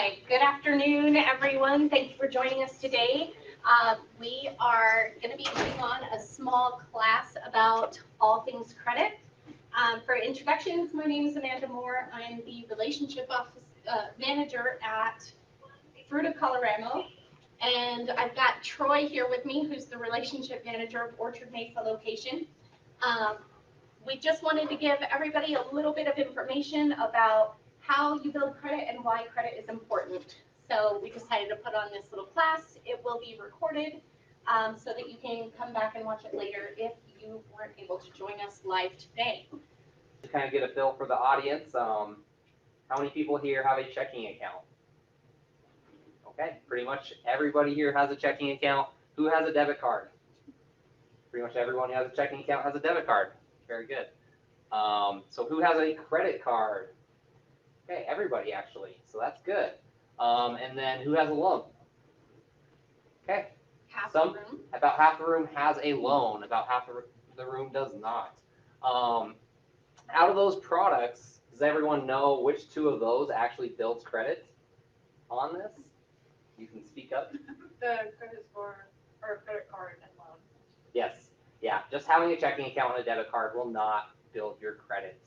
right, good afternoon, everyone. Thank you for joining us today. We are going to be putting on a small class about all things credit. For introductions, my name is Amanda Moore. I'm the Relationship Office Manager at Fruta Colorado. And I've got Troy here with me, who's the Relationship Manager of Orchard Mesa location. We just wanted to give everybody a little bit of information about how you build credit and why credit is important. So we decided to put on this little class. It will be recorded so that you can come back and watch it later if you weren't able to join us live today. To kind of get a feel for the audience, how many people here have a checking account? Okay, pretty much everybody here has a checking account. Who has a debit card? Pretty much everyone who has a checking account has a debit card. Very good. So who has a credit card? Okay, everybody actually, so that's good. And then who has a loan? Okay, about half the room has a loan, about half the room does not. Out of those products, does everyone know which two of those actually builds credit on this? You can speak up. The credit score or credit card and loan. Yes, yeah, just having a checking account and a debit card will not build your credit.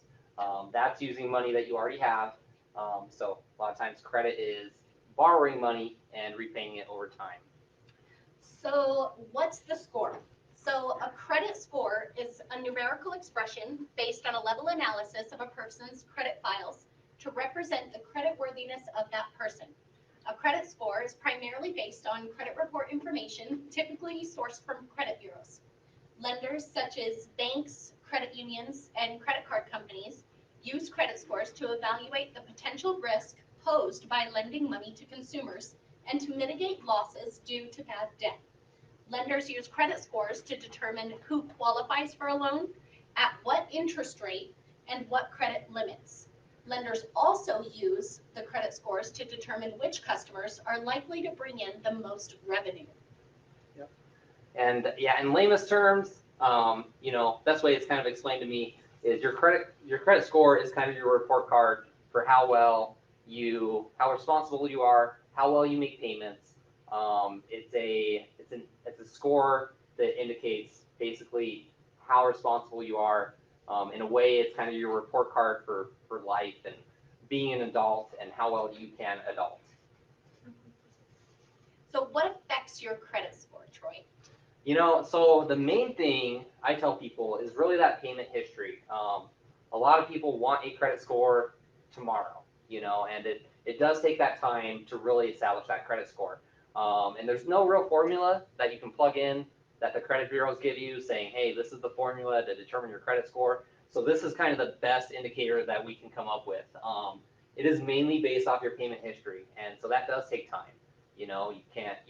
That's using money that you already have. So a lot of times credit is borrowing money and repaying it over time. So what's the score? So a credit score is a numerical expression based on a level analysis of a person's credit files to represent the creditworthiness of that person. A credit score is primarily based on credit report information, typically sourced from credit bureaus. Lenders such as banks, credit unions, and credit card companies use credit scores to evaluate the potential risk posed by lending money to consumers and to mitigate losses due to bad debt. Lenders use credit scores to determine who qualifies for a loan, at what interest rate, and what credit limits. Lenders also use the credit scores to determine which customers are likely to bring in the most revenue. Yep. And yeah, in lamest terms, best way it's kind of explained to me is your credit score is kind of your report card for how responsible you are, how well you make payments. It's a score that indicates basically how responsible you are. In a way, it's kind of your report card for life and being an adult and how well you can adult. So what affects your credit score, Troy? So the main thing I tell people is really that payment history. A lot of people want a credit score tomorrow, and it does take that time to really establish that credit score. And there's no real formula that you can plug in that the credit bureaus give you saying, hey, this is the formula to determine your credit score. So this is kind of the best indicator that we can come up with. It is mainly based off your payment history, and so that does take time. You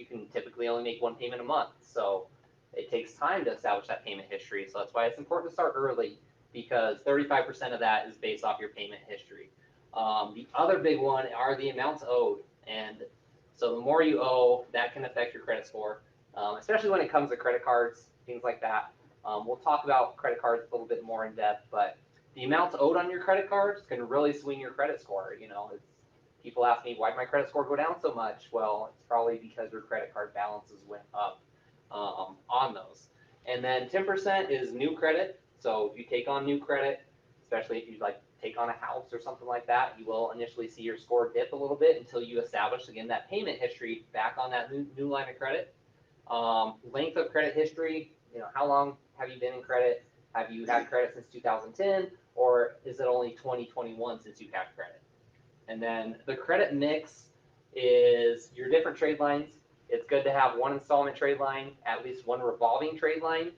can typically only make one payment a month, so it takes time to establish that payment history. So that's why it's important to start early, because 35% of that is based off your payment history. The other big one are the amounts owed, and so the more you owe, that can affect your credit score, especially when it comes to credit cards, things like that. We'll talk about credit cards a little bit more in depth, but the amounts owed on your credit cards can really swing your credit score. People ask me, why did my credit score go down so much? Well, it's probably because your credit card balances went up on those. And then 10% is new credit. So if you take on new credit, especially if you take on a house or something like that, you will initially see your score dip a little bit until you establish, again, that payment history back on that new line of credit. Length of credit history, how long have you been in credit? Have you had credit since 2010, or is it only 2021 since you've had credit? And then the credit mix is your different trade lines. It's good to have one installment trade line, at least one revolving trade line.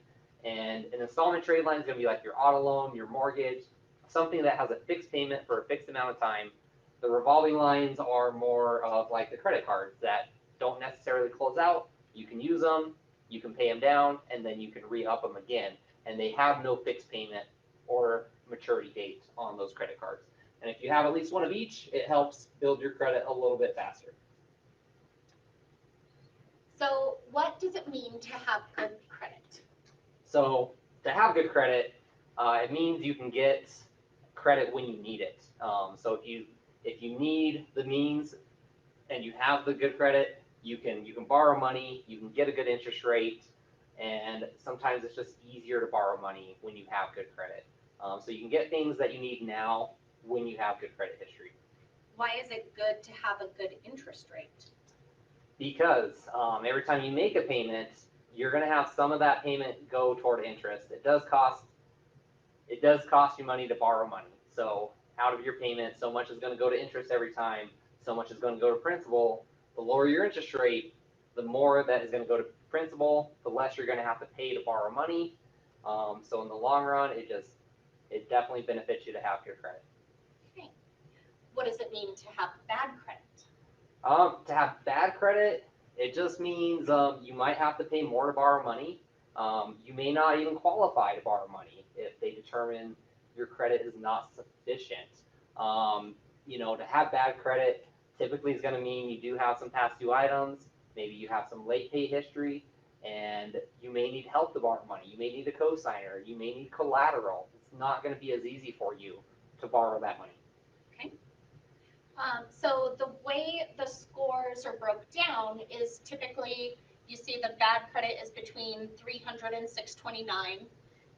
And an installment trade line is going to be like your auto loan, your mortgage, something that has a fixed payment for a fixed amount of time. The revolving lines are more of like the credit cards that don't necessarily close out. You can use them, you can pay them down, and then you can re-up them again. And they have no fixed payment or maturity date on those credit cards. And if you have at least one of each, it helps build your credit a little bit faster. So what does it mean to have good credit? So to have good credit, it means you can get credit when you need it. So if you need the means and you have the good credit, you can borrow money, you can get a good interest rate, and sometimes it's just easier to borrow money when you have good credit. So you can get things that you need now when you have good credit history. Why is it good to have a good interest rate? Because every time you make a payment, you're going to have some of that payment go toward interest. It does cost you money to borrow money. So out of your payment, so much is going to go to interest every time, so much is going to go to principal. The lower your interest rate, the more that is going to go to principal, the less you're going to have to pay to borrow money. So in the long run, it definitely benefits you to have good credit. Okay. What does it mean to have bad credit? To have bad credit, it just means you might have to pay more to borrow money. You may not even qualify to borrow money if they determine your credit is not sufficient. To have bad credit typically is going to mean you do have some past due items, maybe you have some late pay history, and you may need help to borrow money. You may need a cosigner, you may need collateral. It's not going to be as easy for you to borrow that money. Okay. So the way the scores are broke down is typically you see the bad credit is between 300 and 629,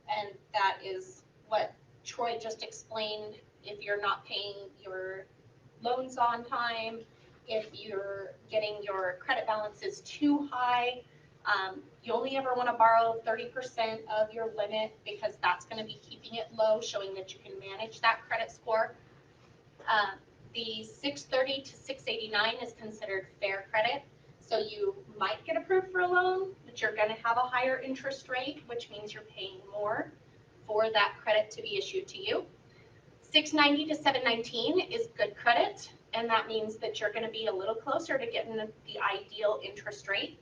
and that is what Troy just explained. If you're not paying your loans on time, if you're getting your credit balances too high, you only ever want to borrow 30% of your limit because that's going to be keeping it low, showing that you can manage that credit score. The 630 to 689 is considered fair credit. So you might get approved for a loan, but you're going to have a higher interest rate, which means you're paying more for that credit to be issued to you. 690 to 719 is good credit, and that means that you're going to be a little closer to getting the ideal interest rate.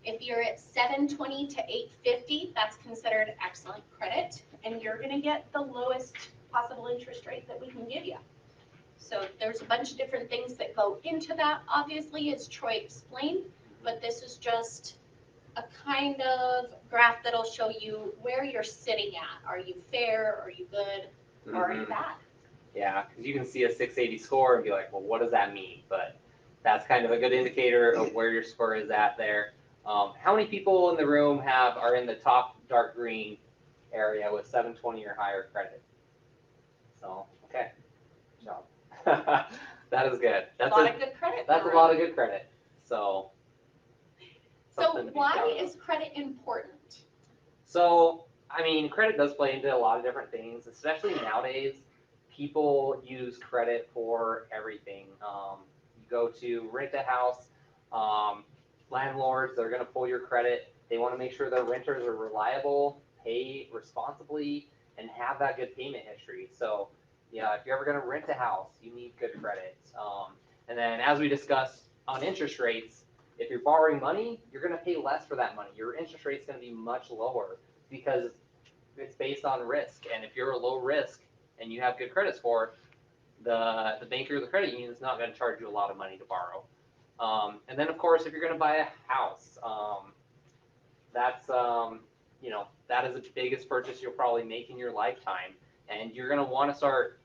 If you're at 720 to 850, that's considered excellent credit, and you're going to get the lowest possible interest rate that we can give you. So there's a bunch of different things that go into that, obviously, as Troy explained, but this is just a kind of graph that'll show you where you're sitting at. Are you fair? Are you good? Or are you bad? Yeah, because you can see a 680 score and be like, well, what does that mean? But that's kind of a good indicator of where your score is at there. How many people in the room are in the top dark green area with 720 or higher credit? So, okay, good job. That is good. That's a lot of good credit. That's a lot of good credit. So why is credit important? So, I mean, credit does play into a lot of different things, especially nowadays. People use credit for everything. You go to rent a house, landlords, they're going to pull your credit. They want to make sure their renters are reliable, pay responsibly, and have that good payment history. So, yeah, if you're ever going to rent a house, you need good credit. And then, as we discussed on interest rates, if you're borrowing money, you're going to pay less for that money. Your interest rate is going to be much lower because it's based on risk. And if you're a low risk and you have good credit score, the banker or the credit union is not going to charge you a lot of money to borrow. And then, of course, if you're going to buy a house, that is the biggest purchase you'll probably make in your lifetime. And you're going to want to start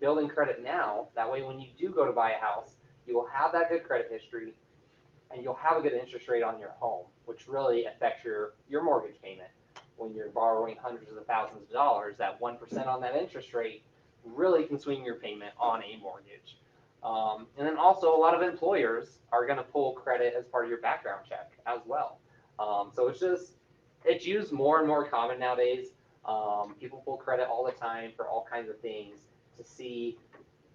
building credit now. That way, when you do go to buy a house, you will have that good credit history, and you'll have a good interest rate on your home, which really affects your mortgage payment. When you're borrowing hundreds of thousands of dollars, that 1% on that interest rate really can swing your payment on a mortgage. And then also, a lot of employers are going to pull credit as part of your background check as well. So it's used more and more common nowadays. People pull credit all the time for all kinds of things to see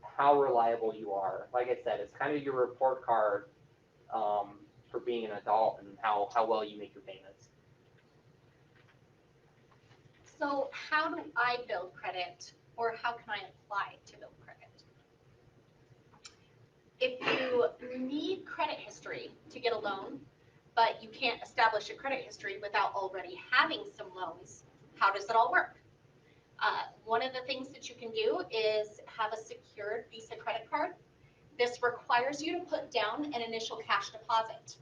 how reliable you are. Like I said, it's kind of your report card for being an adult and how well you make your payments. So how do I build credit, or how can I apply to build credit? If you need credit history to get a loan, but you can't establish a credit history without already having some loans, how does it all work? One of the things that you can do is have a secured Visa credit card. This requires you to put down an initial cash deposit.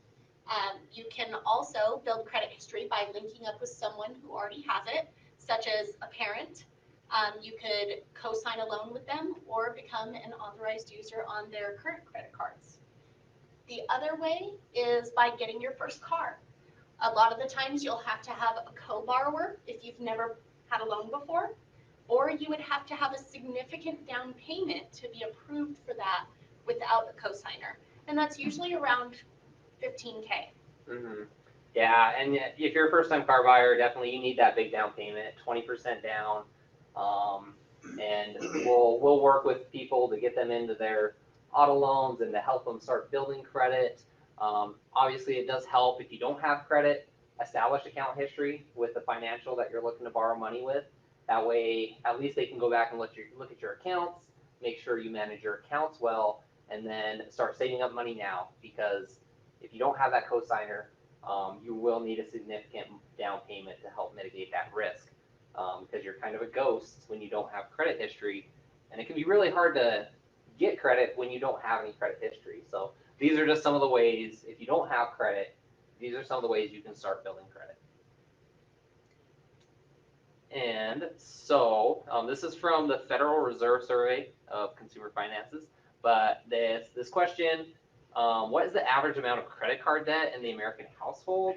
You can also build credit history by linking up with someone who already has it, such as a parent. You could co-sign a loan with them or become an authorized user on their current credit cards. The other way is by getting your first car. A lot of the times you'll have to have a co-borrower if you've never had a loan before, or you would have to have a significant down payment to be approved for that without a cosigner. And that's usually around $15K. Mm-hmm. Yeah, and if you're a first-time car buyer, definitely you need that big down payment, 20% down. And we'll work with people to get them into their auto loans and to help them start building credit. Obviously, it does help if you don't have credit, establish account history with the financial that you're looking to borrow money with. That way, at least they can go back and look at your accounts, make sure you manage your accounts well, and then start saving up money now. Because if you don't have that cosigner, you will need a significant down payment to help mitigate that risk. Because you're kind of a ghost when you don't have credit history, and it can be really hard to get credit when you don't have any credit history. So these are just some of the ways, if you don't have credit, these are some of the ways you can start building credit. And so this is from the Federal Reserve Survey of Consumer Finances, but this question, what is the average amount of credit card debt in the American household?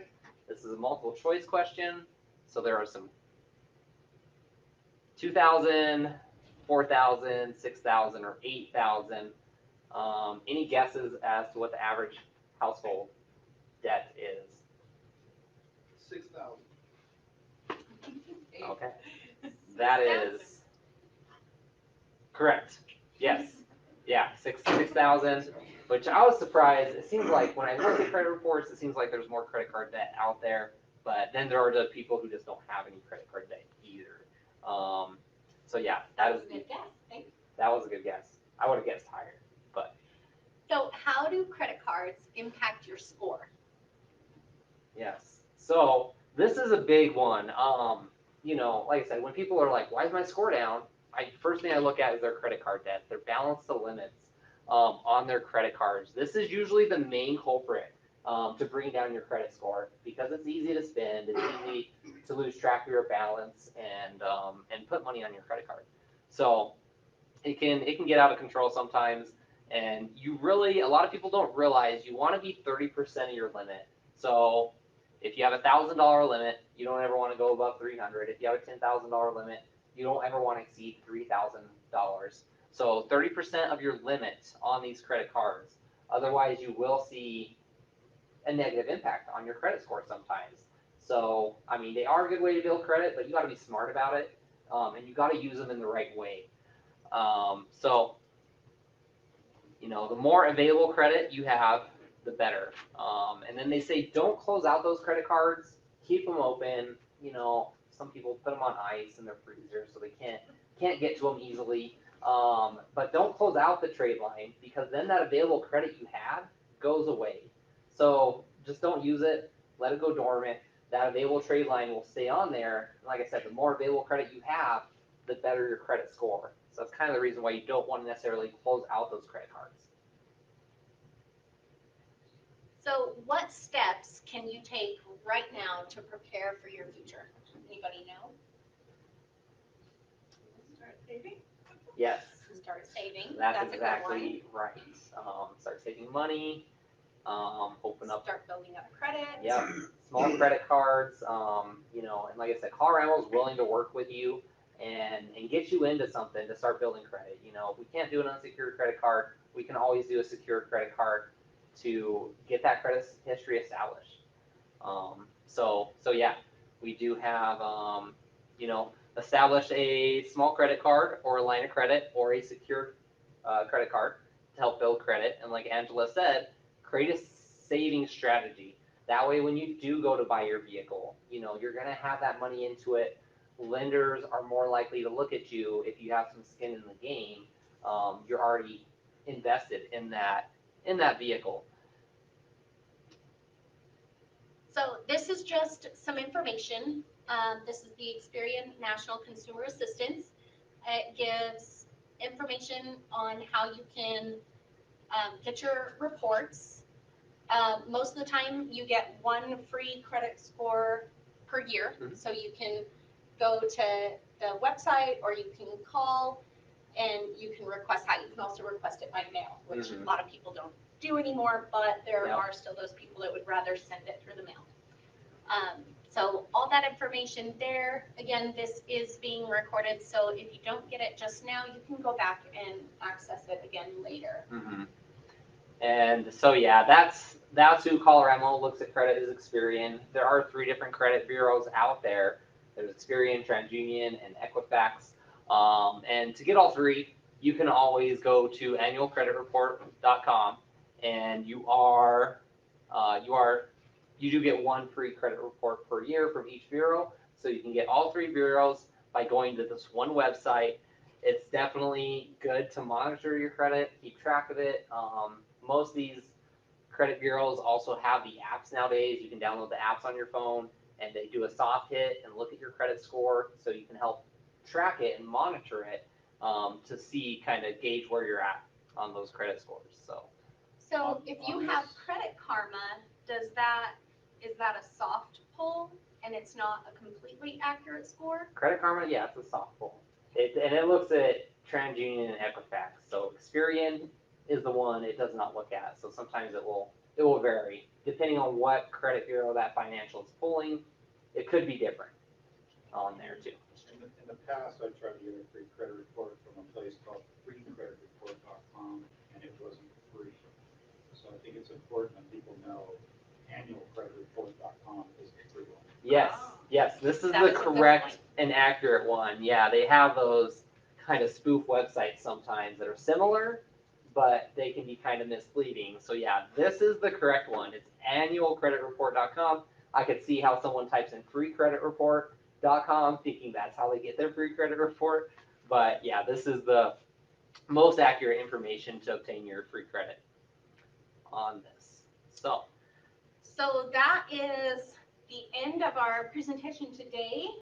This is a multiple choice question, so there are some 2,000, 4,000, 6,000, or 8,000. Any guesses as to what the average household debt is? 6,000. Okay, that is correct. Yes, yeah, 6,000. Which I was surprised. It seems like when I look at credit reports, it seems like there's more credit card debt out there. But then there are the people who just don't have any credit card debt either. So yeah, That was a good guess. Thanks. that was a good guess. I would have guessed higher, but So how do credit cards impact your score? yes. So this is a big one. Like I said, when people are like, "Why is my score down?" First thing I look at is their credit card debt, their balance to limits on their credit cards. This is usually the main culprit to bring down your credit score because it's easy to spend, it's easy to lose track of your balance and put money on your credit card. So it can get out of control sometimes, and a lot of people don't realize you want to be 30% of your limit. So if you have $1,000 limit, you don't ever want to go above 300. If you have a $10,000 limit, you don't ever want to exceed $3,000. So 30% of your limit on these credit cards. Otherwise, you will see a negative impact on your credit score sometimes. So, I mean, they are a good way to build credit, but you got to be smart about it, and you got to use them in the right way. The more available credit you have, the better. And then they say don't close out those credit cards, keep them open. Some people put them on ice in their freezer so they can't get to them easily. But don't close out the trade line because then that available credit you have goes away. So just don't use it, let it go dormant. That available trade line will stay on there. And like I said, the more available credit you have, the better your credit score. So that's kind of the reason why you don't want to necessarily close out those credit cards. So what steps can you take right now to prepare for your future? Anybody know? Start saving. Yes, Start saving. that's a good one. exactly right. Start saving money. Open up. Start building up credit. Yep. Small credit cards. And like I said, Colorado is willing to work with you and get you into something to start building credit. If we can't do an unsecured credit card, we can always do a secured credit card to get that credit history established. So yeah, we do have established a small credit card or a line of credit or a secured credit card to help build credit. And like Angela said, create a saving strategy. That way, when you do go to buy your vehicle, you're gonna have that money into it. Lenders are more likely to look at you if you have some skin in the game. You're already invested in that vehicle. So this is just some information. This is the Experian National Consumer Assistance. It gives information on how you can get your reports. Most of the time you get one free credit score per year. Mhm. So you can go to the website or you can call and you can request that. You can also request it by mail, which Mhm. a lot of people don't do anymore, but there Yep. are still those people that would rather send it through the mail. So all that information there, again, this is being recorded, so if you don't get it just now, you can go back and access it again later. Mm-hmm. And so yeah, that's who Colorado looks at credit is Experian. There are 3 different credit bureaus out there. There's Experian, TransUnion, and Equifax. And to get all 3, you can always go to annualcreditreport.com, and you do get 1 free credit report per year from each bureau. So you can get all 3 bureaus by going to this one website. It's definitely good to monitor your credit, keep track of it. Most of these credit bureaus also have the apps nowadays. You can download the apps on your phone, and they do a soft hit and look at your credit score, so you can help track it and monitor it to see, kind of gauge where you're at on those credit scores. So if you have Credit Karma, is that a soft pull and it's not a completely accurate score? Credit Karma, yeah, it's a soft pull. And it looks at TransUnion and Equifax. So Experian is the one it does not look at. So sometimes it will vary depending on what credit bureau that financial is pulling. It could be different on there too. In the past, I tried to get a free credit report from a place called freecreditreport.com, and it wasn't free. So I think it's important that people know annualcreditreport.com is the free one. Yes, yes, this is That the is a good correct point. and accurate one. Yeah, they have those kind of spoof websites sometimes that are similar, but they can be kind of misleading. So yeah, this is the correct one. It's annualcreditreport.com. I could see how someone types in freecreditreport.com thinking that's how they get their free credit report. But yeah, this is the most accurate information to obtain your free credit on this. So So that is the end of our presentation today.